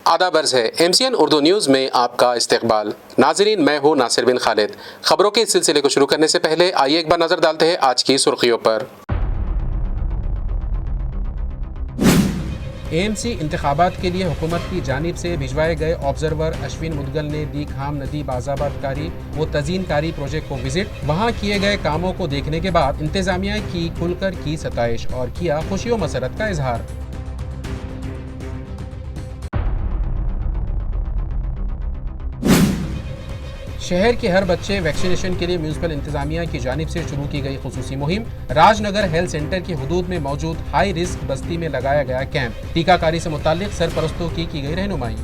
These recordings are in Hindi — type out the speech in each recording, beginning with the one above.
आदाब अर्ज़ है MCN उर्दू न्यूज़ में आपका इस्तकबाल। नाज़रीन, मैं हूँ नासिर बिन खालिद। खबरों के इस सिलसिले को शुरू करने से पहले आइए एक बार नज़र डालते हैं आज की सुर्खियों पर। AMC इंतखाबात के लिए हुकूमत की जानिब से भिजवाए गए ऑब्जर्वर अश्विन मुदगल ने दी खाम नदी बाज़ाबातकारी व तज़ीनकारी प्रोजेक्ट को विजिट। वहाँ किए गए कामों को देखने के बाद इंतज़ामिया की खुलकर की सताइश और किया खुशी व मसरत का इजहार। शहर के हर बच्चे वैक्सीनेशन के लिए म्यूनिसिपल इंतजामिया की जानिब से शुरू की गई खुसूसी मुहिम। राजनगर हेल्थ सेंटर की हुदूद में मौजूद हाई रिस्क बस्ती में लगाया गया कैंप। टीकाकारी से मुताल्लिक सरपरस्तों की गई रहनुमाई।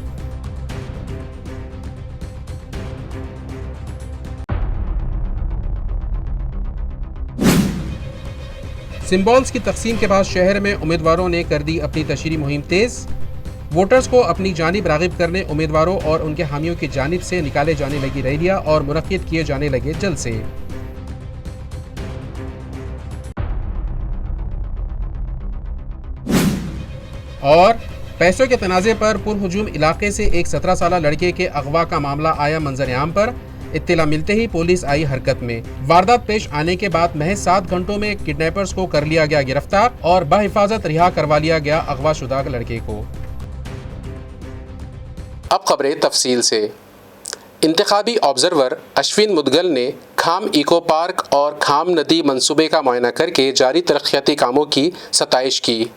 सिंबल्स की तकसीम के बाद शहर में उम्मीदवारों ने कर दी अपनी तशरीह मुहिम तेज। वोटर्स को अपनी जानिब रागिब करने उम्मीदवारों और उनके हामियों की जानिब से निकाले जाने लगी रैलियां और मुनक्किद किए जाने लगे जलसे। और पैसों के तनाज़े पर पुरहुजूम इलाके से एक 17 साल लड़के के अगवा का मामला आया मंजर आम पर। इत्तला मिलते ही पुलिस आई हरकत में। वारदात पेश आने के बाद महज 7 घंटों में किडनैपर्स को कर लिया गया गिरफ्तार और बहिफाजत रिहा करवा लिया गया अगवा शुदा लड़के को। अब खबरें तफसील से। इंतखाबी ऑब्जर्वर अश्विन मुदगल ने खाम इको पार्क और खाम नदी मंसूबे का मुआयना करके जारी तरक्याती कामों की सताइश की।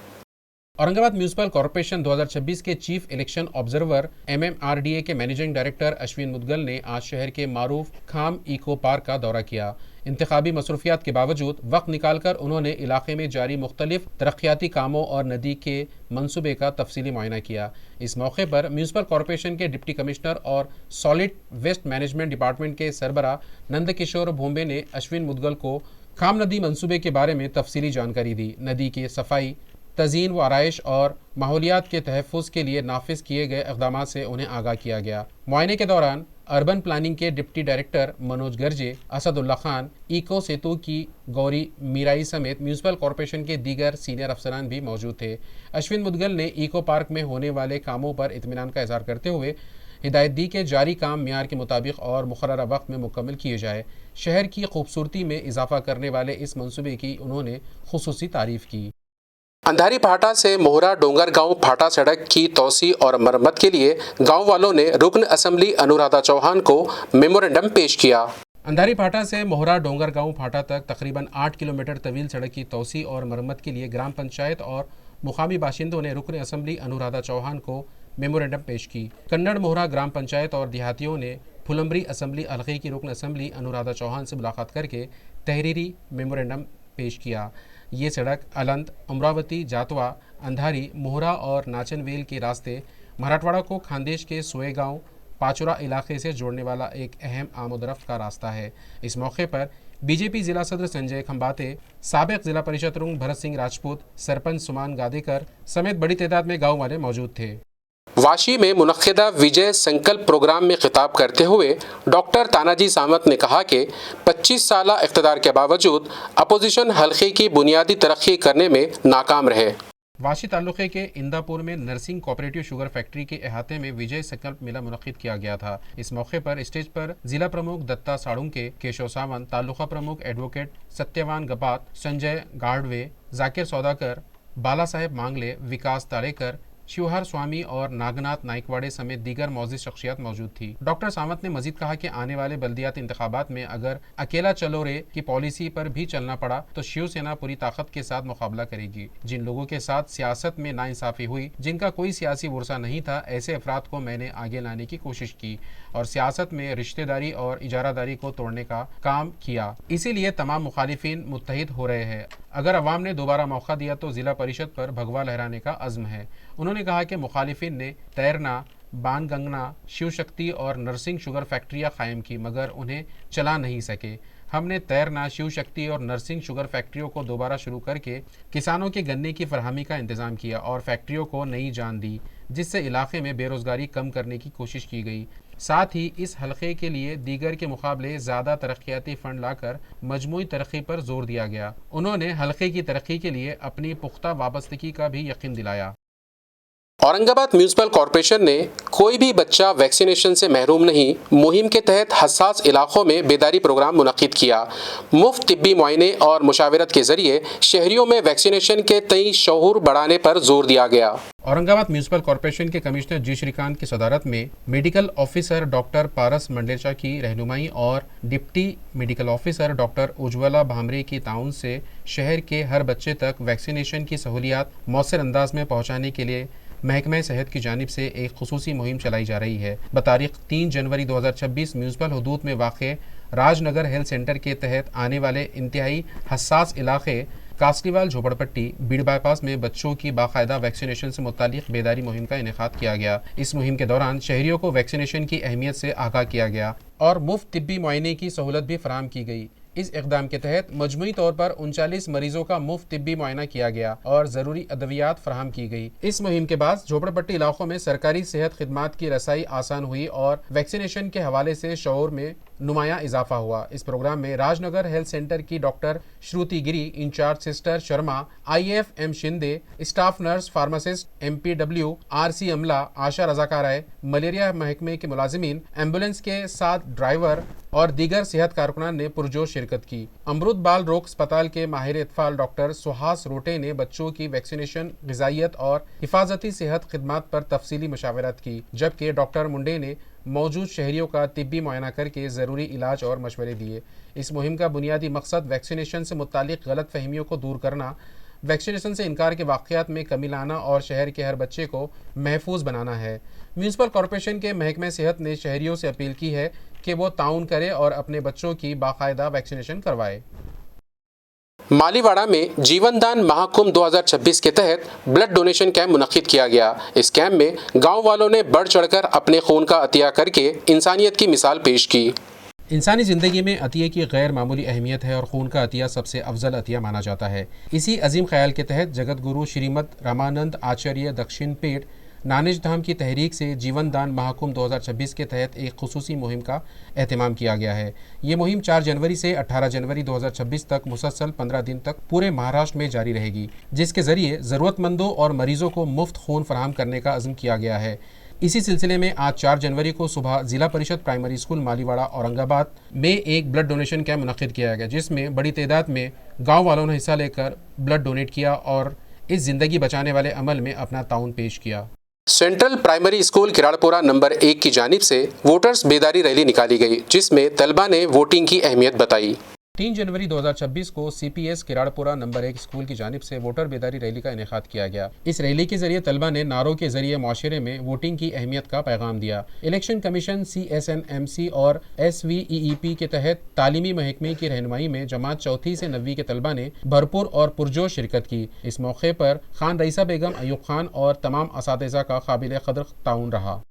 औरंगाबाद म्यूनिसिपल कॉरपोरेशन 2026 के चीफ इलेक्शन ऑब्जर्वर MMRDA के मैनेजिंग डायरेक्टर अश्विन मुदगल ने आज शहर के मारूफ खाम इको पार्क का दौरा किया। इंतखाबी मसरूफियात के बावजूद वक्त निकालकर उन्होंने इलाके में जारी मुख्तलिफ तरक्याती कामों और नदी के मंसूबे का तफसीली मुआयना किया। इस मौके पर म्यूनिसिपल कॉरपोरेशन के डिप्टी कमिश्नर और सॉलिड वेस्ट मैनेजमेंट डिपार्टमेंट के सरबरा नंदकिशोर भोंबे ने अश्विन मुदगल को खाम नदी मंसूबे के बारे में तफसीली जानकारी दी। नदी की सफाई, तज़ीन व आराइश और माहौलियात के तहफ़्फ़ुज़ के लिए नाफिज किए गए इक़दामात से उन्हें आगाह किया गया। मुआयने के दौरान अर्बन प्लानिंग के deputy director Manoj Garje, Asadullah Khan, Eco Setu की गौरी मीराई समेत म्यूनिसिपल कॉरपोरेशन के दीगर सीनियर अफसरान भी मौजूद थे। अश्विन मुदगल ने इको पार्क में होने वाले कामों पर इत्मीनान का इज़हार करते हुए हिदायत दी कि जारी काम मियार के मुताबिक और मुकर्ररा वक्त में मुकम्मल किए जाए। शहर की खूबसूरती में इजाफा करने वाले इस मंसूबे की उन्होंने खुसूसी तारीफ की। अंधारी फाटा से मोहरा डोंगर गांव फाटा सड़क की तोसी और मरम्मत के लिए गांव वालों ने रुकन असेंबली अनुराधा चौहान को मेमोरेंडम पेश किया। अंधारी फाटा से मोहरा डोंगर गांव फाटा तक तकरीबन 8 किलोमीटर तवील सड़क की तोसी और मरम्मत के लिए ग्राम पंचायत और मुकामी बाशिंदों ने रुकन असेंबली अनुराधा चौहान को मेमोरेंडम पेश की। कन्नड़ मोहरा ग्राम पंचायत और देहातियों ने फुलम्बरी असेंबली हल्के की रुकन असेंबली अनुराधा चौहान से मुलाकात करके तहरीरी मेमोरेंडम पेश किया। ये सड़क अलंद, अमरावती, जातवा, अंधारी, मोहरा और नाचनवेल के रास्ते मराठवाड़ा को खानदेश के सोएगांव, पाचुरा इलाके से जोड़ने वाला एक अहम आमदरफ्त का रास्ता है। इस मौके पर बीजेपी जिला सदर संजय खंबाते, साबिक जिला परिषद रुंग भरत सिंह राजपूत, सरपंच सुमान गादेकर समेत बड़ी तादाद में गाँव वाले मौजूद थे। वाशी में मुनक्किदा विजय संकल्प प्रोग्राम में खिताब करते हुए डॉक्टर तानाजी सामत ने कहा कि 25 साल इक़्तिदार के बावजूद अपोजिशन हल्के की बुनियादी तरक्की करने में नाकाम रहे। वाशी तालुके के इंदापुर में नर्सिंग कोऑपरेटिव शुगर फैक्ट्री के अहाते में विजय संकल्प मेला मुनक्किद किया गया था। इस मौके पर स्टेज पर जिला प्रमुख दत्ता साड़ुंके, केशव सावंत, तालुका प्रमुख एडवोकेट सत्यवान गपात, संजय गाड़वे, जाकिर सौदाकर, बाला साहेब मांगले, विकास ताड़ेकर, शिवहर स्वामी और नागनाथ नाइकवाड़े समेत दीगर मौजूद शख्सियत मौजूद थी। डॉक्टर सामत ने मजीद कहा कि आने वाले बल्दियाती इंतखाबात में अगर अकेला चलो रे की पॉलिसी पर भी चलना पड़ा तो शिवसेना पूरी ताकत के साथ मुकाबला करेगी। जिन लोगों के साथ सियासत में नाइंसाफी हुई, जिनका कोई सियासी वर्सा नहीं था, ऐसे अफराद को मैंने आगे लाने की कोशिश की और सियासत में रिश्तेदारी और इजारादारी को तोड़ने का काम किया। इसीलिए तमाम मुखालिफिन मुत्तहिद हो रहे हैं। अगर अवाम ने दोबारा मौका दिया तो जिला परिषद पर भगवा लहराने का अज़्म है। उन्होंने कहा कि मुखालिफिन ने तैरना, बान गंगना, शिव शक्ति और नर्सिंग शुगर फैक्ट्रियां कायम की मगर उन्हें चला नहीं सके। हमने तैरना, शिव शक्ति और नर्सिंग शुगर फैक्ट्रियों को दोबारा शुरू करके किसानों के गन्ने की फरहमी का इंतज़ाम किया और फैक्ट्रियों को नई जान दी, जिससे इलाके में बेरोज़गारी कम करने की कोशिश की गई। साथ ही इस हलके के लिए दीगर के मुकाबले ज़्यादा तरक्याती फ़ंड लाकर मजमूई तरक्की पर जोर दिया गया। उन्होंने हलके की तरक्की के लिए अपनी पुख्ता वाबस्तगी का भी यकीन दिलाया। औरंगाबाद म्यूनिसिपल कॉरपोरेशन ने कोई भी बच्चा वैक्सीनेशन से महरूम नहीं मुहिम के तहत हसास इलाकों में बेदारी प्रोग्राम मुनक्किद किया। मुफ्त तिब्बी मुआयने और मुशावरत के जरिए शहरियों में वैक्सीनेशन के तई शऊर बढ़ाने पर जोर दिया गया। औरंगाबाद म्यूनिसिपल कॉरपोरेशन के कमिश्नर जी श्रीकांत की सदारत में मेडिकल ऑफिसर डॉक्टर पारस मंडेचा की रहनुमाई और deputy medical officer doctor Ujjwala Bhamre की ताउन से शहर के हर बच्चे तक वैक्सीनेशन की सहूलियात मौसर अंदाज में पहुँचाने के लिए महकमा सेहत की जानिब से एक खुसूसी मुहिम चलाई जा रही है। बतारीख 3 जनवरी 2026 म्यूनिसिपल हदूद में वाक़े राजनगर हेल्थ सेंटर के तहत आने वाले इंतहाई हसास इलाके कासलीवाल झोपड़पट्टी बीड़ बाईपास में बच्चों की बाकायदा वैक्सीनेशन से मुतालिक बेदारी मुहिम का इनेकाद किया गया। इस मुहिम के दौरान शहरियों को वैक्सीनेशन की अहमियत से आगाह किया गया और मुफ्त तिब्बी मुआयने की सहूलत भी फराहम की गई। इस इक़दाम के तहत मजमूई तौर पर 39 मरीजों का मुफ्त तिब्बी मुआयना किया गया और ज़रूरी अद्वियात फराहम की गई। इस मुहिम के बाद झोपड़पट्टी इलाकों में सरकारी सेहत खिदमात की रसाई आसान हुई और वैक्सीनेशन के हवाले से शऊर में नुमाया इजाफा हुआ। इस प्रोग्राम में राजनगर हेल्थ सेंटर की doctor Shruti Giri, incharge sister Sharma, IFM Shinde, staff nurse, pharmacist, MPW, RC अमला, आशा रजाकाराय, मलेरिया महकमे के मुलाजिमीन, एम्बुलेंस के 7 ड्राइवर और दीगर सेहत कारकुनान ने पुरजोश शिरकत की। अमृत बाल रोग अस्पताल के माहिर इत्फाल डॉक्टर सुहास रोटे ने बच्चों की वैक्सीनेशन, ग़िज़ाइयत और हिफाजती सेहत खिदमात पर तफसीली मशावरत की, जबकि डॉक्टर मुंडे ने मौजूद शहरियों का तिब्बी मुआयना करके ज़रूरी इलाज और मशवरे दिए। इस मुहिम का बुनियादी मकसद वैक्सीनेशन से मुतालिक गलत फहमियों को दूर करना, वैक्सीनेशन से इनकार के वाक़यात में कमी लाना और शहर के हर बच्चे को महफूज बनाना है। म्यूनिसिपल कॉरपोरेशन के महकमे सेहत ने शहरियों से अपील की है कि वो ताउन करे और अपने बच्चों की बाकायदा वैक्सीनेशन करवाए। मालीवाड़ा में जीवन दान महाकुंभ 2026 के तहत ब्लड डोनेशन कैंप मुनक्किद किया गया। इस कैंप में गांव वालों ने बढ़ चढ़कर अपने खून का अतिया करके इंसानियत की मिसाल पेश की। इंसानी ज़िंदगी में अतिये की गैर मामूली अहमियत है और खून का अतिया सबसे अफजल अतिया माना जाता है। इसी अजीम ख्याल के तहत जगत गुरु श्रीमद रामानंद आचार्य दक्षिण पेठ नानिज धाम की तहरीक से जीवन दान महाकुंभ 2026 के तहत एक खुसूसी मुहिम का एहतमाम किया गया है। ये मुहिम 4 जनवरी से 18 जनवरी 2026 तक मुसलसल 15 दिन तक पूरे महाराष्ट्र में जारी रहेगी, जिसके ज़रिए ज़रूरतमंदों और मरीज़ों को मुफ्त खून फराहम करने का अज़्म किया गया है। इसी सिलसिले में आज 4 जनवरी को सुबह जिला परिषद प्राइमरी स्कूल मालीवाड़ा औरंगाबाद में एक ब्लड डोनेशन कैंप मुनक्किद किया गया, जिसमें बड़ी तादाद में गाँव वालों ने हिस्सा लेकर ब्लड डोनेट किया और इस ज़िंदगी बचाने वाले अमल में अपना ताउन पेश किया। सेंट्रल प्राइमरी स्कूल किराड़पुरा नंबर 1 की जानिब से वोटर्स बेदारी रैली निकाली गई, जिसमें तलबा ने वोटिंग की अहमियत बताई। 3 जनवरी 2026 को CPS किराड़पुरा नंबर 1 स्कूल की जानिब से वोटर बेदारी रैली का इनेकाद किया गया। इस रैली के जरिए तलबा ने नारों के जरिए माशरे में वोटिंग की अहमियत का पैगाम दिया। इलेक्शन कमीशन CSNMC और SVEEP के तहत तालीमी महकमे की रहनुमाई में जमात चौथी से 9वीं के तलबा ने भरपूर और पुरजोश शिरकत की। इस मौके पर खान रईसा बेगम, अयूब खान और तमाम असातिज़ा का काबिल क़द्र ताउन रहा।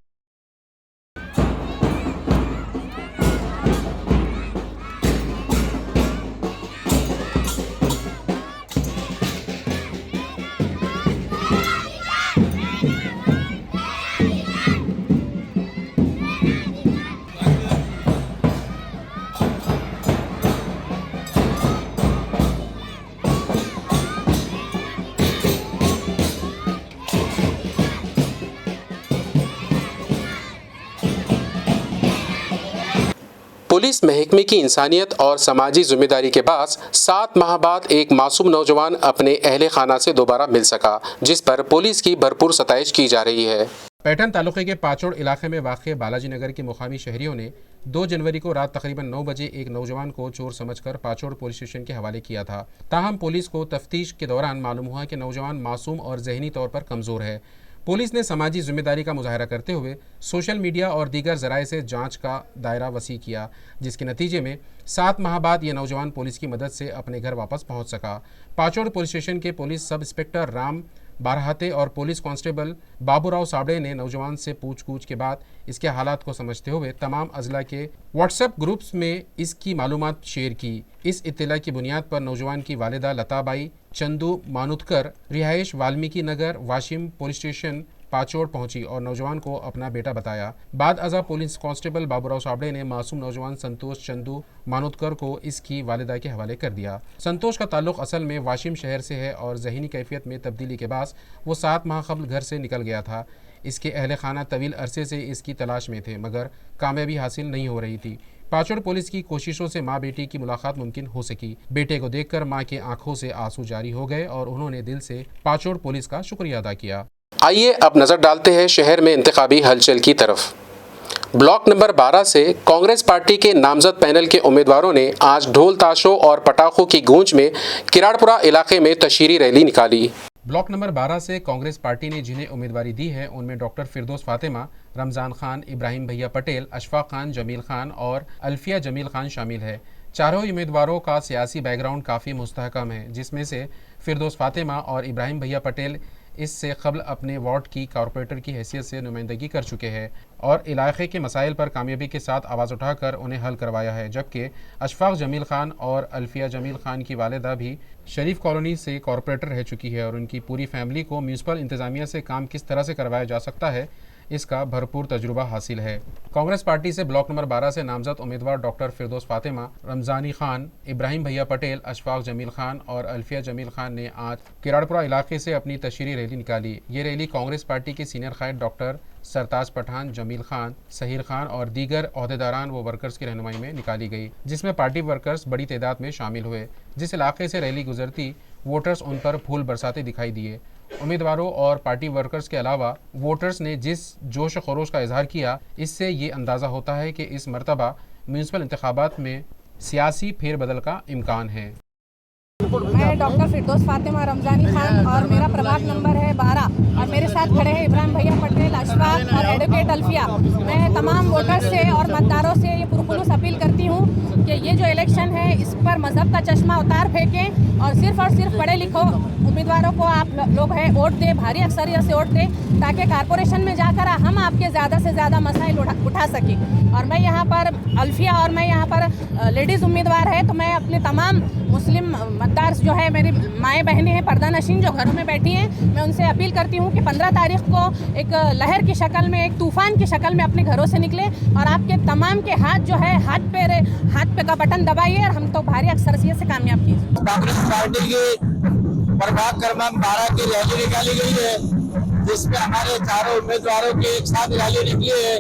पुलिस महकमे की इंसानियत और समाजी जिम्मेदारी के बाद 7 माह बाद एक मासूम नौजवान अपने अहले खाना से दोबारा मिल सका, जिस पर पुलिस की भरपूर सताइश की जा रही है। पैठन तालुके के पाचोड़ इलाके में वाक़ बालाजी नगर के मुकामी शहरियों ने 2 जनवरी को रात तकरीबन 9 बजे एक नौजवान को चोर समझकर पाचोड़ पुलिस स्टेशन के हवाले किया था। ताहम पुलिस को तफ्तीश के दौरान मालूम हुआ कि नौजवान मासूम और जहनी तौर पर कमज़ोर है। पुलिस ने समाजी जिम्मेदारी का मुजाहरा करते हुए सोशल मीडिया और दीगर ज़राए से जांच का दायरा वसी किया, जिसके नतीजे में 7 माह बाद ये नौजवान पुलिस की मदद से अपने घर वापस पहुंच सका। पाचोड़ पुलिस स्टेशन के police sub inspector Ram Barhate और पुलिस कांस्टेबल बाबूराव साबड़े ने नौजवान से पूछ-गूछ के बाद इसके हालात को समझते हुए तमाम अजला के व्हाट्सएप ग्रुप्स में इसकी मालूमात शेयर की। इस इत्तला की बुनियाद पर नौजवान की वालिदा लताबाई चंदू मानुतकर, रिहाइश वाल्मीकि नगर, वाशिम पुलिस स्टेशन पाचोड़ पहुंची और नौजवान को अपना बेटा बताया। बाद अज़ा पुलिस कांस्टेबल बाबूराव साबड़े ने मासूम नौजवान संतोष चंदू मानोदकर को इसकी वालिदा के हवाले कर दिया। संतोष का ताल्लुक असल में वाशिम शहर से है और जहनी कैफियत में तब्दीली के बाद वो 7 माह कबल घर से निकल गया था। इसके अहले खाना तवील अरसे से इसकी तलाश में थे मगर कामयाबी हासिल नहीं हो रही थी। पाचोड़ पुलिस की कोशिशों से माँ बेटी की मुलाकात मुमकिन हो सकी। बेटे को देखकर माँ की आंखों से आंसू जारी हो गए और उन्होंने दिल से पाचोड़ पुलिस का शुक्रिया अदा किया। आइए अब नजर डालते हैं शहर में इंतखाबी हलचल की तरफ। ब्लॉक नंबर 12 से कांग्रेस पार्टी के नामजद पैनल के उम्मीदवारों ने आज ढोल ताशों और पटाखों की गूंज में किराड़पुरा इलाके में तशहीरी रैली निकाली। ब्लॉक नंबर 12 से कांग्रेस पार्टी ने जिन्हें उम्मीदवारी दी है उनमें डॉक्टर फिरदौस फातिमा, रमज़ान खान, इब्राहिम भैया पटेल, अशफाक खान, जमील खान और अल्फिया जमील खान शामिल है। चारों उम्मीदवारों का सियासी बैकग्राउंड काफ़ी मुस्तहकम है, जिसमें से फिरदौस फातिमा और इब्राहिम भैया पटेल इससे कबल अपने वार्ड की कॉरपोरेटर की हैसियत से नुमाइंदगी कर चुके हैं और इलाके के मसाइल पर कामयाबी के साथ आवाज़ उठाकर उन्हें हल करवाया है। जबकि अशफाक जमील खान और अल्फिया जमील खान की वालिदा भी शरीफ कॉलोनी से कॉरपोरेटर रह चुकी है और उनकी पूरी फैमिली को म्यूनसिपल इंतज़ामिया से काम किस तरह से करवाया जा सकता है इसका भरपूर तजुर्बा हासिल है। कांग्रेस पार्टी से ब्लॉक नंबर 12 से नामजद उम्मीदवार डॉक्टर फिरदौस फातिमा, रमज़ानी खान, इब्राहिम भैया पटेल, अशफाक जमील खान और अल्फिया जमील खान ने आज किराड़पुरा इलाके से अपनी तशहीरी रैली निकाली। ये रैली कांग्रेस पार्टी के सीनियर कायद डॉक्टर सरताज पठान, जमील खान, सहीर खान और दीगर अहदेदारान व वर्कर्स की रहनुमाई में निकाली गई, जिसमें पार्टी वर्कर्स बड़ी तादाद में शामिल हुए। जिस इलाके से रैली गुजरती वोटर्स उन पर फूल बरसाते दिखाई दिए। उम्मीदवारों और पार्टी वर्कर्स के अलावा वोटर्स ने जिस जोश खरोश का इजहार किया, इससे ये अंदाज़ा होता है कि इस मरतबा म्यूनसिपल इंतखाबात में सियासी फेरबदल का इम्कान है। मैं डॉक्टर फिरदौस फातिमा, रमज़ानी खान और मेरा प्रभाग नंबर है 12 और मेरे साथ खड़े हैं इब्राहिम भैया पटेल, अशफाक और एडवोकेट अल्फिया। मैं तमाम वोटर्स से और मतदारों से ये पुरखुलूस अपील करती हूँ कि ये जो इलेक्शन है इस पर मजहब का चश्मा उतार फेंकें और सिर्फ पढ़े लिखो उम्मीदवारों को आप लोग हैं वोट दें, भारी अक्सरियत से वोट दें ताकि कारपोरेशन में जाकर हम आपके ज़्यादा से ज़्यादा मसाइल उठा सकें। और मैं यहाँ पर अल्फिया और मैं यहाँ पर लेडीज़ उम्मीदवार है, तो मैं अपने तमाम मुस्लिम मतदार जो है, मेरी माएँ बहनें हैं, पर्दा नशीन जो घरों में बैठी हैं, मैं उनसे अपील करती हूँ कि 15 तारीख को एक लहर की शक्ल में, एक तूफ़ान की शक्ल में अपने घरों से निकले और आपके तमाम के हाथ जो है हाथ पे का बटन दबाइए और हम तो भारी अक्सरियत से कामयाब कीजिए। कांग्रेस पार्टी के प्रभाग क्रमांक 12 की रैली निकाली गई है, जिसमें हमारे चारों उम्मीदवारों की एक साथ रैली निकली है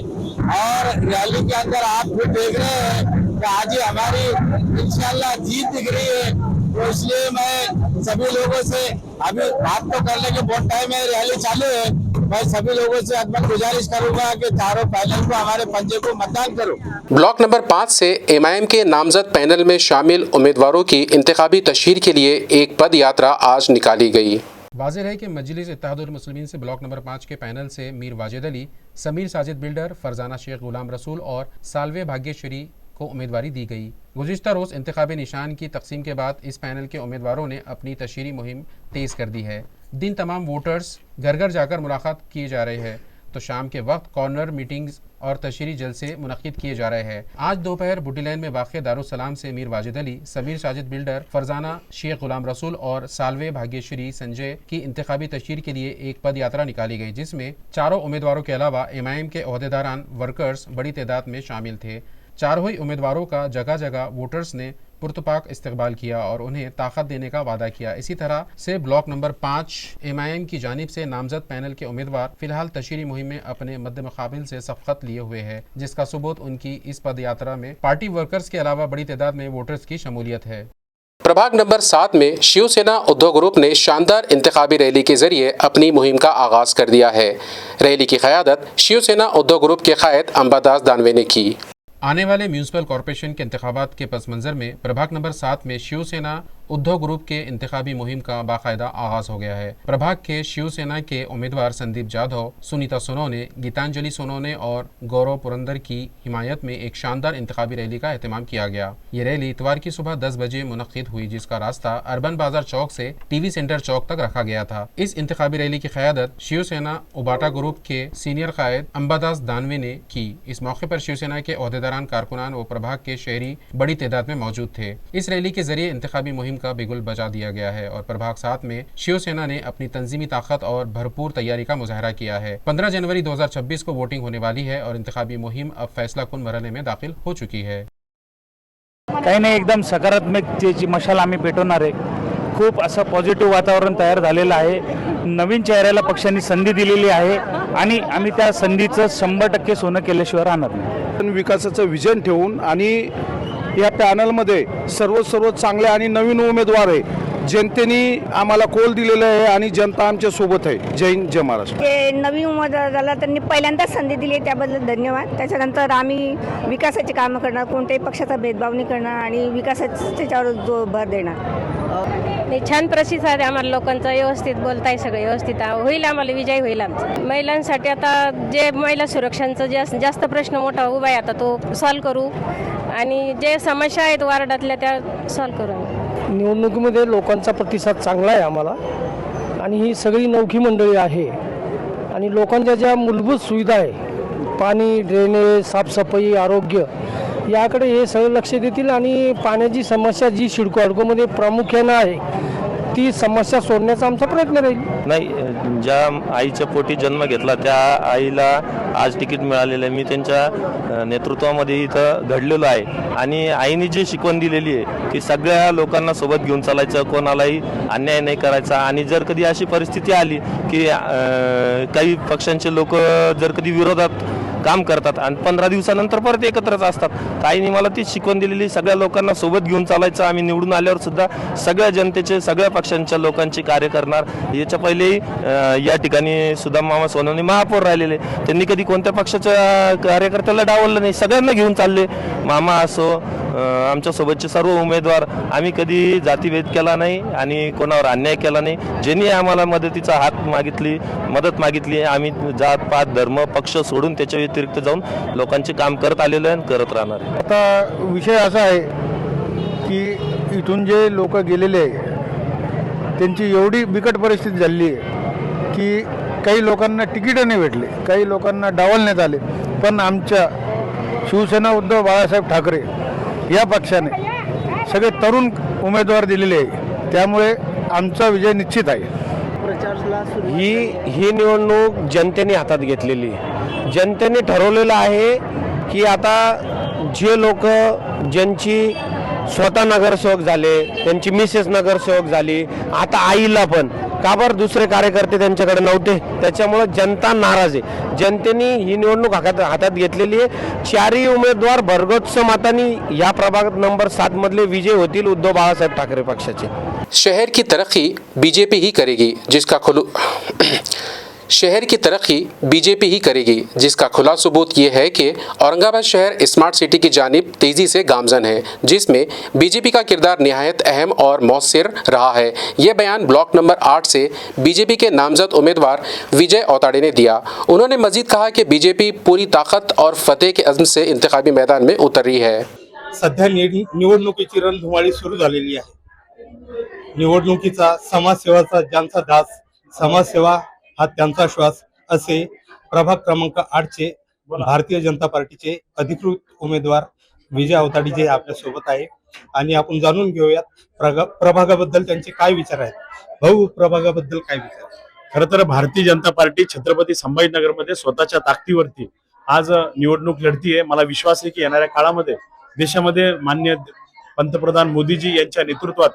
और रैली के अंदर आप खुद देख रहे हैं कि आज ही हमारी इंशाल्लाह जीत दिख रही है। तो इसलिए मैं सभी लोगों से, अभी बात तो करने के बहुत टाइम है, रैली चालू है, मैं सभी लोगों से अदबन गुजारिश करूंगा कि चारों पैनल को हमारे पंजे को मतदान करो। ब्लॉक नंबर 5 से एमआईएम के नामजद पैनल में शामिल उम्मीदवारों की इंतखाबी तशहीर के लिए एक पद यात्रा आज निकाली गई। वाज़ेह है कि मजलिस इत्तेहादुल मुस्लिमीन से ब्लॉक नंबर 5 के पैनल से मीर वाजिद अली, समीर साजिद बिल्डर, फरजाना शेख गुलाम रसूल और सालवे भाग्यश्री को उम्मीदवारी दी गई। गुज़िश्ता रोज़ इंतखाबी निशान की तकसीम के बाद इस पैनल के उम्मीदवारों ने अपनी तशहीरी मुहिम तेज़ कर दी है। दिन तमाम वोटर्स घर घर जाकर मुलाकात किए जा रहे हैं, तो शाम के वक्त कॉर्नर मीटिंग्स और तशहीरी जलसे मुनक्किद किए जा रहे हैं। आज दोपहर बुटी लैन में वाक़ दारुस्सलाम से मीर वाजिद अली, समीर साजिद बिल्डर, फरजाना शेख गुलाम रसूल और सालवे भाग्यश्री संजय की इंतखाबी तशहीर के लिए एक पद यात्रा निकाली गई, जिसमें चारों उम्मीदवारों के अलावा एमआईएम के ओहदेदारान वर्कर्स बड़ी तादाद में शामिल थे। चारों ही उम्मीदवारों का जगह जगह वोटर्स ने पुरतपाक इस्तकबाल किया और उन्हें ताकत देने का वादा किया। इसी तरह से ब्लॉक नंबर 5 एमआईएम की जानिब से नामजद पैनल के उम्मीदवार फिलहाल तशहीरी मुहिम में अपने मद्दे मुकाबिल से सब्क़त लिए हुए हैं, जिसका सबूत उनकी इस पद यात्रा में पार्टी वर्कर्स के अलावा बड़ी तादाद में वोटर्स की शमूलियत है। प्रभाग नंबर 7 में शिवसेना उद्धव ग्रुप ने शानदार इंतखाबी रैली के जरिए अपनी मुहिम का आगाज कर दिया है। रैली की क़यादत शिवसेना उद्धव ग्रुप के कायद अंबादास दानवे ने की। आने वाले म्यूनसिपल कॉरपोरेशन के इंतखाबात के पस मंज़र में प्रभाग नंबर 7 में शिवसेना उद्धव ग्रुप के इंतखाबी मुहिम का बाकायदा आगाज हो गया है। प्रभाग के शिवसेना के उम्मीदवार संदीप जाधव, सुनीता सोनोने, गीतांजलि सोनोने और गौरव पुरंदर की हिमायत में एक शानदार इंतखाबी रैली का एहतमाम किया गया। ये रैली इतवार की सुबह 10 बजे मुनक्किद हुई, जिसका रास्ता अर्बन बाजार चौक से टीवी सेंटर चौक तक रखा गया था। इस इंतखाबी रैली की क़यादत शिवसेना उबाटा ग्रुप के सीनियर कायद अंबादास दानवे ने की। इस मौके पर शिवसेना के ओहदेदारान, कारकुनान व प्रभाग के शहरी बड़ी तादाद में मौजूद थे। इस रैली के जरिए इंतखाबी मुहिम का बिगुल बजा दिया गया है और प्रभाग 7 में शिवसेना ने अपनी तंजीमी ताकत और भरपूर तैयारी का मुजाहरा किया है। 15 जनवरी 2026 को वोटिंग होने वाली है और इंतखाबी मुहिम अब फैसला कुन मरहले में दाखिल हो चुकी है। काही नाही, एकदम सकारात्मकतेची मशाल आम्ही पेटवणार आहे। खूप असं पॉझिटिव्ह वातावरण तयार झालेलं आहे। नवीन चेहऱ्याला पक्षांनी संधी दिलेली आहे आणि आम्ही त्या संधीचं 100% सोनं केल्याशिवाय राहणार नाही। विकासाचं विजन ठेवून आणि या पॅनलमध्ये सर्व चांगले आणि नवीन उमेदवार आहे। जनतेने आम्हाला कौल दिलेला आहे आणि जनता आमच्या सोबत आहे। जय हिंद, जय महाराष्ट्र। ते नवीन उमेदवाराला त्यांनी पहिल्यांदाच संधी दिली, त्याबद्दल धन्यवाद। त्याच्यानंतर आम्ही विकासाची कामं करणार, कोणत्याही पक्षाचा भेदभाव नाही करणार आणि विकासाच्यावर जो भर देणार। छान प्रतिसाद आहे आम्हाला लोकांचा, व्यवस्थित बोलताय, सगळं व्यवस्थित होईल, आम्हाला विजय होईल आमचा। महिलांसाठी आता जे महिला सुरक्षांचं जास्त प्रश्न मोठा उभा आहे, आता तो सॉल्व्ह करू आणि जे समस्या आहेत वार्डातल्या त्या सॉल्व्ह करू। निवडणुकीमध्ये लोकांचा प्रतिसाद चांगला आहे आम्हाला आणि ही सगळी नौखी मंडळी आहे आणि लोकांच्या ज्या मूलभूत सुविधा आहे, पाणी, ड्रेनेज, साफसफाई, आरोग्य, याकडे हे सगळं लक्ष देतील आणि पाण्याची समस्या जी सिडको अडकोमध्ये प्रामुख्यानं आहे ती समस्या सोडण्याचा आमचा प्रयत्न राहील। नाही, ज्या आईच्या पोटी जन्म घेतला त्या आईला आज तिकीट मिळालेलं आहे। मी त्यांच्या नेतृत्वामध्ये इथं घडलेलो आहे आणि आईने जी शिकवण दिलेली आहे की सगळ्या लोकांना सोबत घेऊन चालायचं, कोणालाही अन्याय नाही करायचा आणि जर कधी अशी परिस्थिती आली की काही पक्षांचे लोक जर कधी विरोधात काम करतात आणि 15 दिवसानंतर परत एकत्रच असतात, ताईंनी मला ती शिकवण दिलेली, सगळ्या लोकांना सोबत घेऊन चालायचं। आम्ही निवडून आल्यावर सुद्धा सगळ्या जनतेचे, सगळ्या पक्षांच्या लोकांची कार्य करणार। याच्या पहिलेही या ठिकाणी सुद्धा मामा सोनवणे महापौर राहिलेले, त्यांनी कधी कोणत्या पक्षाच्या कार्यकर्त्याला डावललं नाही, सगळ्यांना घेऊन चालले। मामा असो, आमच्या सोबतचे सर्व उमेदवार, आम्ही कधी जातीभेद केला नाही आणि कोणावर अन्याय केला नाही। ज्यांनी आम्हाला मदतीचा हात मागितली, मदत मागितली, आम्ही जात पात धर्म पक्ष सोडून त्याच्या व्यतिरिक्त जाऊन लोकांचे काम करत आलेलो आहे आणि करत राहणार आहे। आता विषय असा आहे की इथून जे लोक गेलेले आहे त्यांची एवढी बिकट परिस्थिती झाली आहे की काही लोकांना तिकीट नाही भेटले, काही लोकांना डावलण्यात आले, पण आमच्या शिवसेना उद्धव बाळासाहेब ठाकरे या पक्षाने सगळे तरुण उमेदवार दिलेले आहे, त्यामुळे आमचा विजय निश्चित आहे। ही निवडणूक जनतेने हातात घेतलेली आहे। जनतेने ठरवलेलं आहे की आता जे लोक ज्यांची स्वतः नगरसेवक झाले, त्यांची मिसेस नगरसेवक झाली, आता आईला पण का बरं दुसरे कार्यकर्ते त्यांच्याकडे नव्हते, त्याच्यामुळे जनता नाराज आहे। जनतेने ही निवडणूक हातात घेतलेली आहे। चारही उमेदवार भरघोस मतांनी या प्रभाग नंबर 7 मधले विजय होतील उद्धव बाळासाहेब ठाकरे पक्षाचे। शहर की तरक्की बीजेपी ही करेगी, जिसका खुला सबूत ये है कि औरंगाबाद शहर स्मार्ट सिटी की जानिब तेज़ी से गामजन है, जिसमें बीजेपी का किरदार निहायत अहम और मौसर रहा है। ये बयान ब्लॉक नंबर 8 से बीजेपी के नामजद उम्मीदवार विजय औताड़े ने दिया। उन्होंने मजीद कहा कि बीजेपी पूरी ताकत और फतेह के अज़्म से इंतखाबी मैदान में उतर रही है। सध्या निवडणुकीची रणधुमाळी सुरू झालेली आहे। निवडणुकीचा समाजसेवाचा ज्यांचा ध्यास, समाजसेवा हा त्यांचा श्वास असे प्रभाग क्रमांक 8 चे भारतीय जनता पार्टीचे अधिकृत उमेदवार विजय औताडे जे आपल्या सोबत आहे आणि आपण जाणून घेऊयात प्रभागाबद्दल त्यांचे काय विचार आहेत। भाऊ, प्रभागाबद्दल काय विचार? खरं तर भारतीय जनता पार्टी छत्रपती संभाजीनगर मध्ये स्वतःच्या ताकदीवरती आज निवडणूक लढतीये। मला विश्वास आहे की येणाऱ्या काळामध्ये देशामध्ये माननीय पंतप्रधान मोदीजी यांच्या नेतृत्वात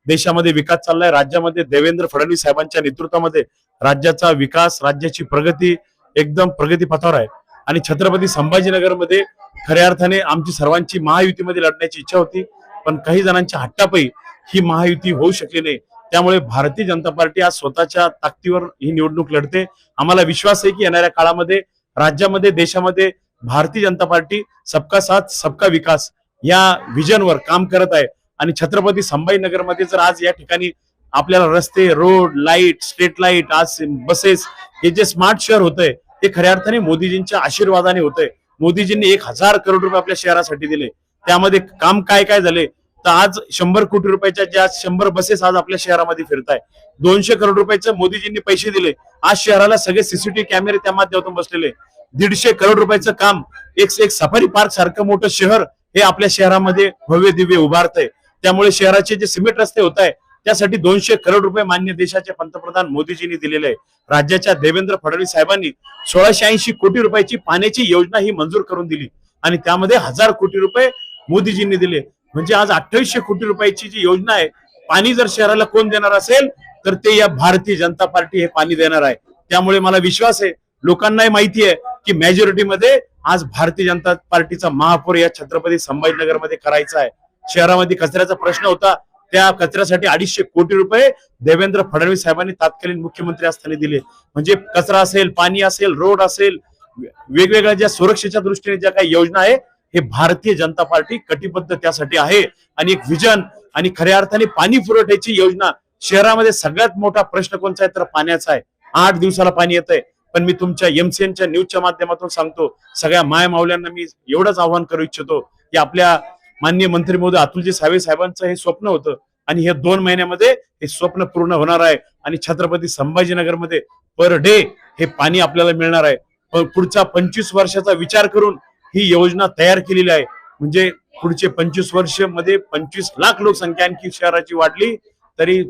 देशामध्ये विकास चाललाय। राज्यामध्ये देवेंद्र फडणवीस साहेबांच्या नेतृत्वामध्ये राज्याचा विकास, राज्याची प्रगती एकदम प्रगतीपथावर आहे आणि छत्रपती संभाजीनगरमध्ये खऱ्या अर्थाने आमची सर्वांची महायुतीमध्ये लढण्याची इच्छा होती, पण काही जणांच्या हट्टापायी ही महायुती होऊ शकली नाही। त्यामुळे भारतीय जनता पार्टी आज स्वतःच्या ताकदीवर ही निवडणूक लढते। आम्हाला विश्वास आहे की येणाऱ्या काळामध्ये राज्यामध्ये, देशामध्ये भारतीय जनता पार्टी सबका साथ सबका विकास या विजनवर काम करत आहे आणि छत्रपती संभाजीनगरमध्ये जर आज या ठिकाणी आपल्याला रस्ते, रोड, लाईट, स्ट्रीट लाईट, आज बसेस, हे जे स्मार्ट शहर होतंय ते खऱ्या अर्थाने मोदीजींच्या आशीर्वादाने होतंय। मोदीजींनी 1000 करोड रुपये आपल्या शहरासाठी दिले, त्यामध्ये काम काय काय झाले तर आज 100 कोटी रुपयाच्या ज्या 100 बसेस आज आपल्या शहरामध्ये फिरताय, 200 करोड रुपयाचे मोदीजींनी पैसे दिले, आज शहराला सगळे सीसीटीव्ही कॅमेरे त्या माध्यमातून बसलेले, 150 करोड रुपयाचं काम, एक सफारी पार्क सारखं मोठं शहर हे आपल्या शहरामध्ये भव्य दिव्य उभारतंय। त्यामुळे शहराचे जे सिमेंट रस्ते होत आहे त्यासाठी 200 करोड रुपये मान्य देशाचे पंतप्रधान मोदीजींनी दिलेले आहे. राज्याच्या देवेंद्र फडणवीस साहेबांनी 1680 कोटी रुपयाची पाण्याची योजना ही मंजूर करून दिली आणि त्यामध्ये 1000 कोटी रुपये मोदीजींनी दिले. म्हणजे आज 2800 कोटी रुपयाची जी योजना आहे, पाणी जर शहराला कोण देणार असेल तर ते या भारतीय जनता पार्टी हे पाणी देणार आहे. त्यामुळे मला विश्वास आहे, लोकांनाही माहिती आहे की मेजॉरिटीमध्ये आज भारतीय जनता पार्टीचा महापौर या छत्रपती संभाजीनगरमध्ये करायचा आहे. शहरामध्ये कचऱ्याचा प्रश्न होता, त्या कचऱ्यासाठी 250 कोटी रुपये देवेंद्र फडणवीस साहेबांनी तत्कालीन मुख्यमंत्री असताना दिले. म्हणजे कचरा असेल, पाणी असेल, रोड असेल, वेगवेगळ्या ज्या सुरक्षेच्या दृष्टीने ज्या काही योजना आहे, हे भारतीय जनता पार्टी कटिबद्ध त्यासाठी आहे. आणि एक विजन आणि खऱ्या अर्थाने पाणी पुरवठ्याची योजना. शहरामध्ये सगळ्यात मोठा प्रश्न कोणता आहे तर पाण्याचा आहे. 8 दिवसाला पाणी येतंय. पण मी तुमच्या MCNच्या न्यूजच्या माध्यमातून सांगतो, सगळ्या माय मावल्यांना मी एवढंच आव्हान करू इच्छितो की आपल्या माननीय मंत्री महोदय अतुलजी सावे साहेबांचं हे स्वप्न होतं आणि हे 2 महिन्यामध्ये हे स्वप्न पूर्ण होणार आहे आणि छत्रपती संभाजीनगरमध्ये पर डे हे पाणी आपल्याला मिळणार आहे. पुढच्या 25 वर्षाचा विचार करून ही योजना तयार केलेली आहे. म्हणजे पुढचे 25 वर्ष मध्ये 25 लाख लोकसंख्या आणखी शहराची वाढली तरी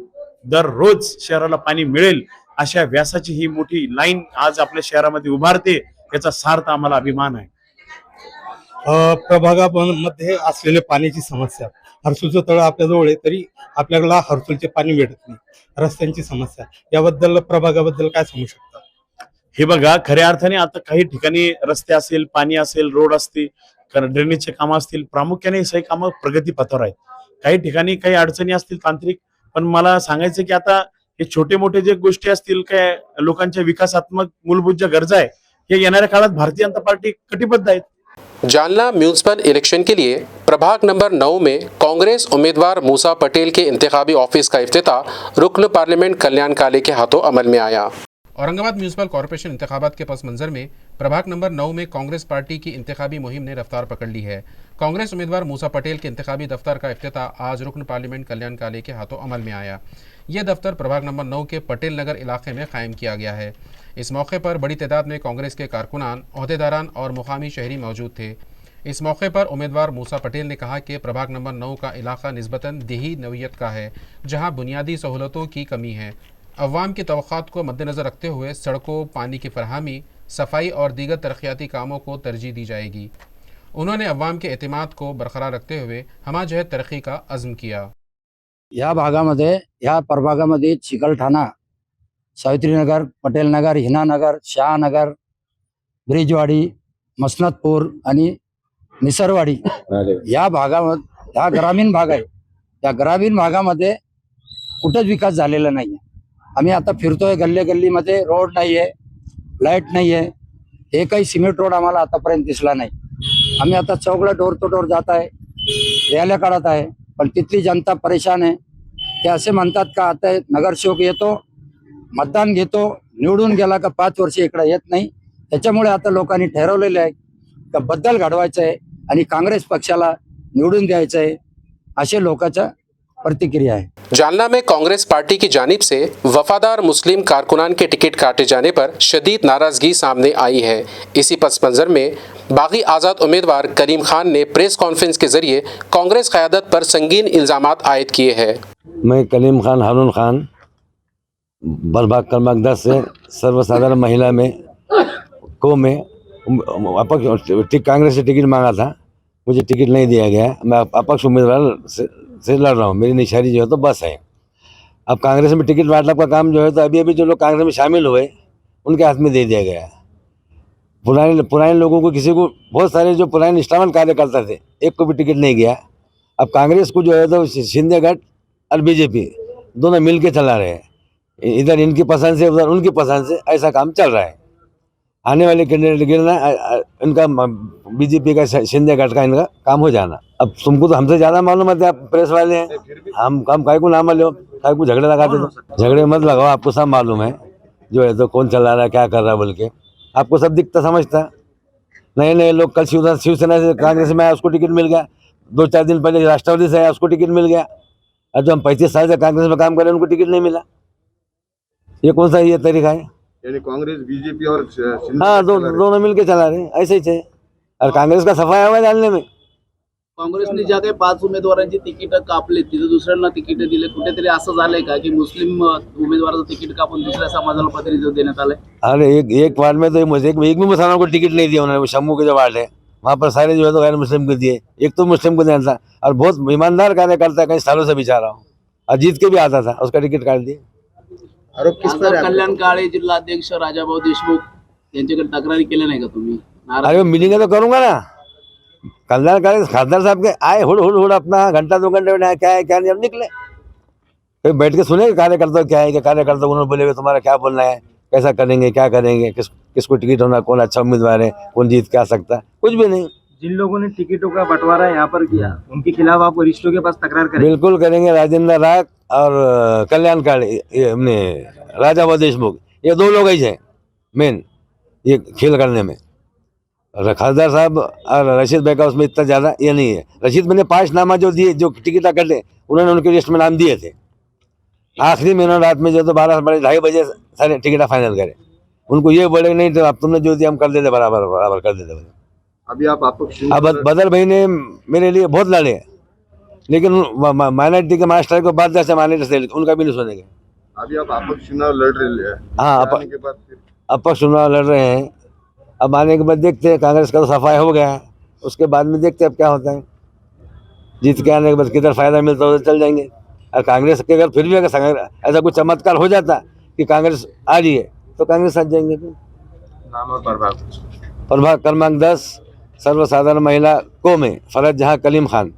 दररोज शहराला पाणी मिळेल अशा व्यासाची ही मोठी लाईन आज आपल्या शहरामध्ये उभारते. याचा सार्थ आम्हाला अभिमान आहे. प्रभागामध्ये असलेले पाण्याची समस्या, हर्सुलचं तळ आपल्याजवळ आहे तरी आपल्याला हर्सुलचे पाणी भेटत नाही. रस्त्यांची समस्या, याबद्दल प्रभागाबद्दल काय सांगू शकता? हे बघा, खऱ्या अर्थाने आता काही ठिकाणी रस्ते असेल, पाणी असेल, रोड असतील, ड्रेनेजचे कामं असतील, प्रामुख्याने हे सगळी कामं प्रगतीपथावर आहेत. काही ठिकाणी काही अडचणी असतील तांत्रिक, पण मला सांगायचं की आता हे छोटे मोठे जे गोष्टी असतील, काय लोकांच्या विकासात्मक मूलभूत ज्या गरजा आहे, हे येणाऱ्या काळात भारतीय जनता पार्टी कटिबद्ध आहेत. जालना म्यूनसिपल इलेक्शन के लिए प्रभाग नंबर 9 में कांग्रेस उम्मीदवार मूसा पटेल के इंतखाबी ऑफिस का इफ्तिताह रुकन पार्लियामेंट कल्याण काले के हाथों अमल में आया। औरंगाबाद म्यूनसिपल कॉरपोरेशन इंतखाबात के पस मंजर में प्रभाग नंबर 9 में कांग्रेस पार्टी की इंतखाबी मुहिम ने रफ्तार पकड़ ली है। कांग्रेस उम्मीदवार मूसा पटेल के इंतखाबी दफ्तर का इफ्तिताह आज रुकन पार्लियामेंट कल्याण काले के हाथों अमल में आया। यह दफ्तर प्रभाग नंबर 9 के पटेल नगर इलाके में कायम किया गया है। इस मौके पर बड़ी तादाद में कांग्रेस के कारकुनान, ओहदेदारान और मुकामी शहरी मौजूद थे। इस मौके पर उम्मीदवार मूसा पटेल ने कहा कि प्रभाग नंबर 9 का इलाका निस्बतन देही नौइयत का है, जहां बुनियादी सहूलतों की कमी है। अवाम की तवक्कात को मद्देनज़र रखते हुए सड़कों, पानी की फरहमी, सफाई और दीगर तरक्याती कामों को तरजीह दी जाएगी। उन्होंने अवाम के एतमाद को बरकरार रखते हुए हमाजहत तरक्की का अज़्म किया। या भागामध्ये, ह्या प्रभागामध्ये चिकलठाणा, सावित्रीनगर, पटेलनगर, हिनानगर, शहानगर, ब्रिजवाडी, मसनतपूर आणि निसरवाडी या भागामध्ये, हा ग्रामीण भाग आहे, या ग्रामीण भागामध्ये कुठेच विकास झालेला नाही आहे। आम्ही आता फिरतोय गल्ली गल्लीमध्ये, रोड नाही आहे, लाईट नाही आहे, एकही सिमेंट रोड आम्हाला आतापर्यंत दिसला नाही। आम्ही आता चौकला डोर टू डोर जात आहे, रॅल्या काढत आहे, पण तिथली जनता परेशान आहे। ते असे म्हणतात का आता नगरसेवक येतो, मतदान घेतो, निवडून गेला का 5 वर्ष इकडे येत नाही। त्याच्यामुळे आता लोकांनी ठरवलेले आहे का बदल घडवायचा आहे आणि कांग्रेस पक्षाला निवडून द्यायचं आहे, असे लोकांच्या प्रतिक्रिया है। जालना में कांग्रेस पार्टी की जानिब से वफादार मुस्लिम कारकुनान के टिकट काटे जाने पर शदीद नाराजगी सामने आई है। इसी पस मंजर में बागी आज़ाद उम्मीदवार करीम खान ने प्रेस कॉन्फ्रेंस के जरिए कांग्रेस क़यादत पर संगीन इल्ज़ामात आयद किए हैं। मैं करीम खान हारून खान प्रभाग क्रमांक 10 से सर्वसाधारण महिला में कांग्रेस से टिकट मांगा था, मुझे टिकट नहीं दिया गया। मैं अपक्ष उम्मीदवार से लड़ रहा हूँ, मेरी निशानी जो है तो बस है। अब कांग्रेस में टिकट बांटने का काम जो है तो अभी जो लोग कांग्रेस में शामिल हुए उनके हाथ में दे दिया गया। पुराने लोगों को, किसी को, बहुत सारे जो पुराने निष्ठावान कार्यकर्ता थे, एक को भी टिकट नहीं गया। अब कांग्रेस को जो है तो शिंदे गठ और बीजेपी दोनों मिल के चला रहे हैं, इधर इनकी पसंद से उधर उनकी पसंद से, ऐसा काम चल रहा है। आने वाले कैंडिडेट गिरना, इनका बीजेपी का, शिंदे गठ का इनका काम हो जाना। अब तुमको तो हमसे ज़्यादा मालूम है, आप प्रेस वाले हैं, हम काय को ना मालूम, काय को झगड़े लगाते थे। झगड़े मत लगाओ, आपको सब मालूम है जो है तो कौन चला रहा है, क्या कर रहा है बोल के, आपको सब दिखता समझता। नए लोग कल शिवसेना से कांग्रेस में आया, उसको टिकट मिल गया। 2-4 दिन पहले राष्ट्रवादी से आया, उसको टिकट मिल गया। और जो हम 35 साल से कांग्रेस में काम कर रहे हैं, उनको टिकट नहीं मिला। ये कौन सा ये तरीका है? यानी कांग्रेस, बीजेपी और हाँ, दोनों मिलके चला रहे हैं, ऐसे ही है। और कांग्रेस का सफाया हुआ है डालने में, काँग्रेसने ज्या काही 5 उमेदवारांची तिकीट कापली तिथे दुसऱ्यांना तिकीट दिले कुठेतरी असं झालंय का की मुस्लिम उमेदवाराचं तिकीट कापून दुसऱ्या समाजाला प्रतिनिधित्व देण्यात आलंय? अरे एक वार्ड में तो एक भी मुसलमान को टिकट नहीं दिया उन्होंने। शम्मू के जो वार्ड है वहाँ पर सारे जो है तो गैर मुस्लिम को दिए, एक तो मुस्लिम को देना था। और बहुत ईमानदार कार्यकर्ता है, कई सालों से बिचारा हूँ, और जीत के भी आता था, उसका टिकट काट दिए। आरोप किस पर? कल्याण काळे जिल्हाध्यक्ष राजाभाऊ देशमुख यांच्याकडे तक्रारी केल्या नाही का तुम्ही? अरे मिलिंग तो करूंगा ना। कल्याण काळे खासदार साहब के आए हुड़ हुड़ हुड़ अपना घंटा 2 घंटे में क्या है क्या नहीं, अब निकले फिर बैठ के सुने कार्यकर्ता क्या है कि कार्यकर्ता उन्होंने बोले तुम्हारा क्या बोलना है, कैसा करेंगे, क्या करेंगे, किसको टिकट होना, कौन अच्छा उम्मीदवार है, कौन जीत के आ सकता है, कुछ भी नहीं। जिन लोगों ने टिकटों का बंटवारा यहाँ पर किया उनके खिलाफ आप वरिष्ठों के पास तकरार करेंगे? बिल्कुल करेंगे। राजेंद्र राग और कल्याण काळे, ये हमने राजाभाऊ देशमुख, ये 2 लोग ही हैं मेन ये खेल करने में। खासदार साहब और रशीद भाई का उसमें इतना ज़्यादा ये नहीं है। रशीद मैंने 5 नामा जो दिए, जो टिकट कटे, उन्होंने उनके लिस्ट में नाम दिए थे। आखिरी में उन्होंने रात में जो तो 12-2:30 बजे सारे टिकट फाइनल करे। उनको ये बोले नहीं तो अब तुमने जो दिया हम कर देते, बराबर कर देते। अभी आप अब बदर भाई ने मेरे लिए बहुत लड़े, लेकिन माइनॉरिटी के मास्टर को बात जैसे माइनॉरिटी से उनका भी नहीं सुनेंगे। अभी आप अपक्ष चुनाव लड़ रहे हैं? हाँ, के बाद फिर अपक्ष चुनाव लड़ रहे हैं। अब आने के बाद देखते हैं, कांग्रेस का तो सफाई हो गया है, उसके बाद में देखते हैं अब क्या होता है। जीत के आने के बाद किधर फायदा मिलता है उधर चल जाएंगे। और कांग्रेस के अगर फिर भी अगर ऐसा कुछ चमत्कार हो जाता कि कांग्रेस आ रही है तो कांग्रेस आ जाएंगे। नाम और प्रभाग क्रमांक 10 सर्वसाधारण महिला को में फरज जहां कलीम खान,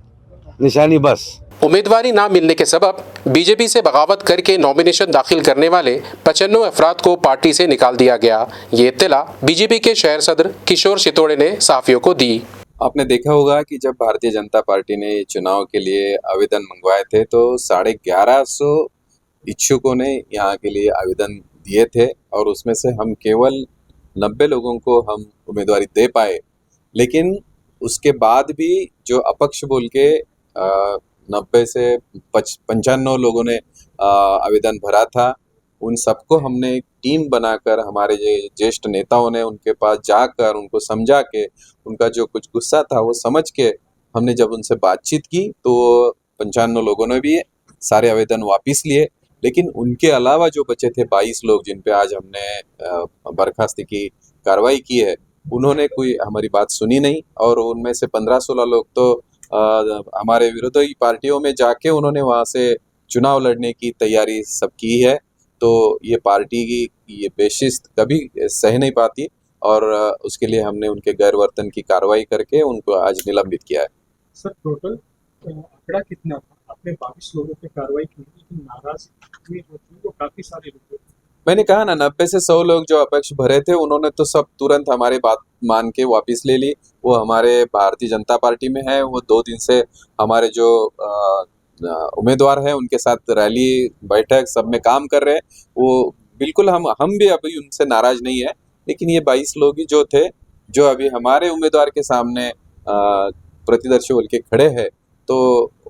निशानी बस। उम्मीदवारी ना मिलने के सबब बीजेपी से बगावत करके नॉमिनेशन दाखिल करने वाले 95 अफराद को पार्टी से निकाल दिया गया। ये इत्तला बीजेपी के शहर सदर किशोर शितोड़े ने सहाफियों को दी। आपने देखा होगा कि जब भारतीय जनता पार्टी ने चुनाव के लिए आवेदन मंगवाए थे तो 1150 इच्छुकों ने यहाँ के लिए आवेदन दिए थे और उसमें से हम केवल 90 लोगों को हम उम्मीदवारी दे पाए। लेकिन उसके बाद भी जो अपक्ष बोल के 90 से 95 लोगों ने आवेदन भरा था, उन सबको हमने एक टीम बनाकर हमारे ज्येष्ठ नेताओं ने उनके पास जाकर उनको समझा के उनका जो कुछ गुस्सा था वो समझ के हमने जब उनसे बातचीत की तो 95 लोगों ने भी सारे आवेदन वापस लिए। लेकिन उनके अलावा जो बचे थे 22 लोग जिन पे आज हमने बर्खास्ती की कार्रवाई की है, उन्होंने कोई हमारी बात सुनी नहीं और उनमें से 15-16 लोग तो हमारे विरोधी पार्टियों में जाके उन्होंने वहाँ से चुनाव लड़ने की तैयारी सब की है। तो ये पार्टी की ये बेशिस्त कभी सह नहीं पाती और उसके लिए हमने उनके गैरवर्तन की कार्रवाई करके उनको आज निलंबित किया है। सर टोटल आंकड़ा कितना था? आपने 22 लोगों पे कार्रवाई की, लेकिन नाराज वो काफी सारे लोग। मैंने कहा ना 90 से 100 लोग जो अपक्ष भरे थे उन्होंने तो सब तुरंत हमारी बात मान के वापस ले ली। वो हमारे भारतीय जनता पार्टी में है, वो 2 दिन से हमारे जो उम्मीदवार हैं उनके साथ रैली बैठक सब में काम कर रहे हैं। वो बिल्कुल हम भी अभी उनसे नाराज नहीं है। लेकिन ये 22 लोग ही जो थे जो अभी हमारे उम्मीदवार के सामने प्रतिदर्शी बोल के खड़े हैं तो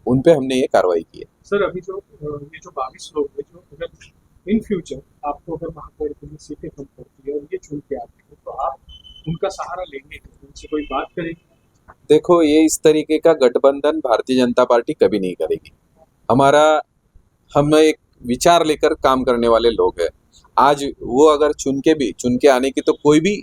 उन पे हमने ये कार्रवाई की है। सर अभी जो ये जो 22 लोग हैं जो अगर इन फ्यूचर आपको अगर महापौर के लिए सीटें कम पड़ती है और ये चुन के आते हैं तो आप उनका सहारा लेंगे, उनसे कोई बात करेंगे? देखो ये इस तरीके का गठबंधन भारतीय जनता पार्टी कभी नहीं करेगी। हम एक विचार लेकर काम करने वाले लोग हैं। आज वो अगर चुन के आने की तो कोई भी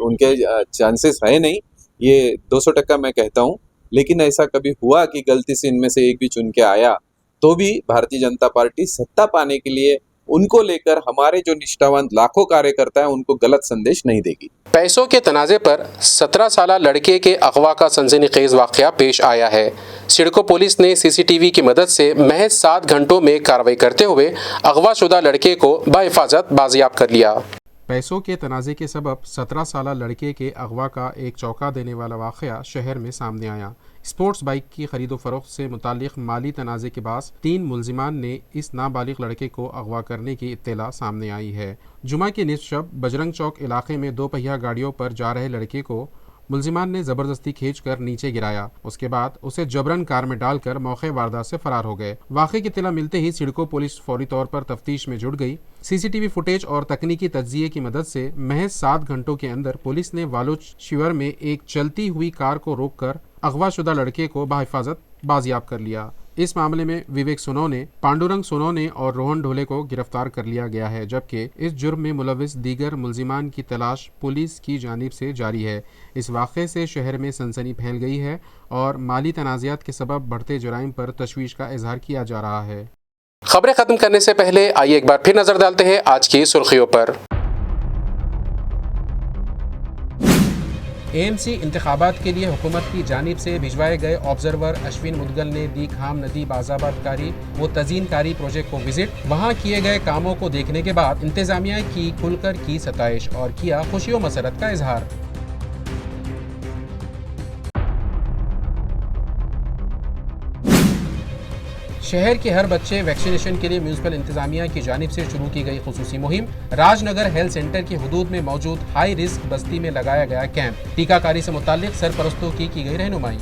उनके चांसेस है नहीं, ये 200% मैं कहता हूँ। लेकिन ऐसा कभी हुआ कि गलती से इनमें से एक भी चुन के आया तो भी भारतीय जनता पार्टी सत्ता पाने के लिए उनको लेकर हमारे जो निष्ठावान लाखों कार्यकर्ता हैं उनको गलत संदेश नहीं देगी। पैसों के तनाजे पर 17 साला लड़के के अगवा का सनसनीखेज वाकया पेश आया है। सिडको पुलिस ने सीसीटीवी की मदद से महज 7 घंटों में कार्रवाई करते हुए अगवाशुदा लड़के को बाहिफाजत बाजियाब कर लिया। पैसों के तनाजे के सबब 17 साला लड़के के अगवा का एक चौंका देने वाला वाकया शहर में सामने आया। स्पोर्ट्स बाइक की खरीदो फरोख्त से मुतालिक माली तनाज़े के बाद 3 मुलजिमान ने इस नाबालिग लड़के को अगवा करने की इत्तला सामने आई है। जुमा की निस्फ शब बजरंग चौक इलाके में 2 पहिया गाड़ियों पर जा रहे लड़के को मुलजिमान ने ज़बरदस्ती खींचकर नीचे गिराया। उसके बाद उसे जबरन कार में डालकर मौके वारदात से फरार हो गए। वाक़े की इत्तला मिलते ही सिडको पुलिस फौरी तौर पर तफ्तीश में जुट गई। सीसीटीवी फुटेज और तकनीकी तज्जिये की मदद से महज 7 घंटों के अंदर पुलिस ने वालुच शिवर में एक चलती हुई कार को रोककर अगवाशुदा लड़के को बाहिफाजत बाजियाब कर लिया। इस मामले में विवेक सोनोने, पांडुरंग सोनोने और रोहन ढोले को गिरफ्तार कर लिया गया है, जबकि इस जुर्म में मुलविस दीगर मुलजिमान की तलाश पुलिस की जानिब से जारी है। इस वाक़े से शहर में सनसनी फैल गई है और माली तनाज़ात के सबब बढ़ते जुराइम पर तशवीश का इजहार किया जा रहा है। खबरें ख़त्म करने से पहले आइए एक बार फिर नज़र डालते हैं आज की सुर्खियों पर। एएमसी इंतखाबात के लिए हुकूमत की जानिब से भिजवाए गए ऑब्जर्वर अश्विन मुदगल ने दी खाम नदी बाज़ाबातकारी व तज़ीनकारी प्रोजेक्ट को विजिट। वहां किए गए कामों को देखने के बाद इंतजामिया की खुलकर की सताइश और किया खुशी व मसरत का इजहार। शहर के हर बच्चे वैक्सीनेशन के लिए म्यूनिसिपल इंतजामिया की जानिब से शुरू की गई खुसूसी मुहिम। राजनगर हेल्थ सेंटर की हुदूद में मौजूद हाई रिस्क बस्ती में लगाया गया कैंप। टीकाकारी से मुताल्लिक सरपरस्तों की गई रहनुमाई।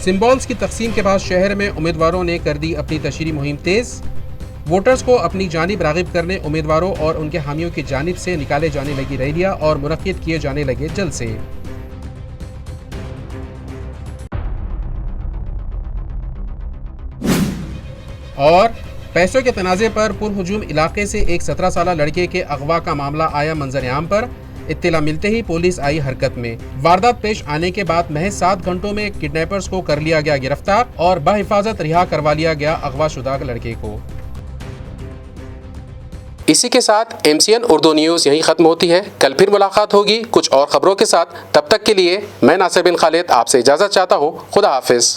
सिंबल्स की तकसीम के बाद शहर में उम्मीदवारों ने कर दी अपनी तशरीह मुहिम तेज। वोटर्स को अपनी जानिब रागिब करने उम्मीदवारों और उनके हामियों की जानिब से निकाले जाने लगी रैलियां और मुनक्किद किए जाने लगे जलसे। और पैसों के तनाज़े पर पुरहुजूम इलाके से एक 17 साला लड़के के अगवा का मामला आया मंजर-ए-आम पर। इत्तला मिलते ही पुलिस आई हरकत में। वारदात पेश आने के बाद महज 7 घंटों में किडनैपर्स को कर लिया गया गिरफ्तार और बाहिफाजत रिहा करवा लिया गया अगवाशुदा लड़के को। इसी के साथ MCN उर्दू न्यूज़ यहीं ख़त्म होती है। कल फिर मुलाकात होगी कुछ और ख़बरों के साथ। तब तक के लिए मैं नासिर बिन खालिद आपसे इजाज़त चाहता हूँ। खुदा हाफिज़।